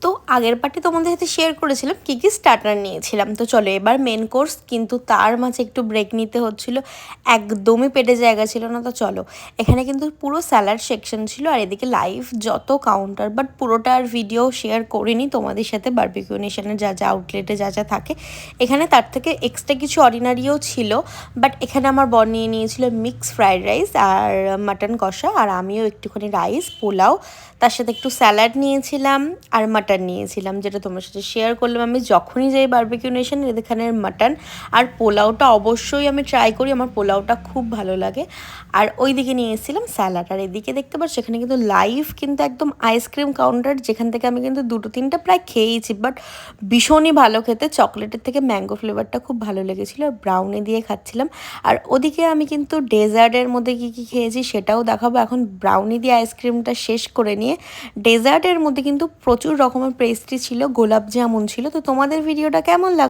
তো আগের পার্টে তোমাদের সাথে শেয়ার করেছিলাম কী কী স্টার্টার নিয়েছিলাম। তো চলো এবার মেন কোর্স, কিন্তু তার মাঝে একটু ব্রেক নিতে হচ্ছিলো, একদমই পেটে জায়গা ছিল না। তো চলো, এখানে কিন্তু পুরো স্যালাড সেকশন ছিল আর এদিকে লাইভ যত কাউন্টার, বাট পুরোটা আর ভিডিও শেয়ার করিনি তোমাদের সাথে। বারবিকিউ নেশনের যা যা আউটলেটে যা যা থাকে এখানে তার থেকে এক্সট্রা কিছু অর্ডিনারিও ছিল, বাট এখানে আমার বর নিয়ে নিয়েছিল মিক্স ফ্রাইড রাইস আর মাটন কষা, আর আমিও একটুখানি রাইস পোলাও, তার সাথে একটু স্যালাড নিয়েছিলাম আর মাটন নিয়েছিলাম, যেটা তোমার সাথে শেয়ার করলাম। আমি যখনই যাই বারবিকিউ নেশন এখানের মাটন আর পোলাওটা অবশ্যই আমি ট্রাই করি, আমার পোলাওটা খুব ভালো লাগে। আর ওই দিকে নিয়ে এসেছিলাম স্যালাড, আর এদিকে দেখতে পাচ্ছ এখানে কিন্তু লাইভ কিন্তু একদম আইসক্রিম কাউন্টার, যেখান থেকে আমি কিন্তু 2-3টা প্রায় খেয়েইছি, বাট ভীষণই ভালো খেতে। চকলেটের থেকে ম্যাঙ্গো ফ্লেভারটা খুব ভালো লেগেছিলো, আর ব্রাউনি দিয়ে খাচ্ছিলাম। আর ওদিকে আমি কিন্তু ডেজার্টের মধ্যে কী কী খেয়েছি সেটাও দেখাবো। এখন ব্রাউনি দিয়ে আইসক্রিমটা শেষ করে নিয়ে ডেজার্টের মধ্যে কিন্তু প্রচুর রকমের পেস্ট্রি ছিল, গোলাপ জামুন ছিল। তো তোমাদের ভিডিওটা কেমন লাগলো?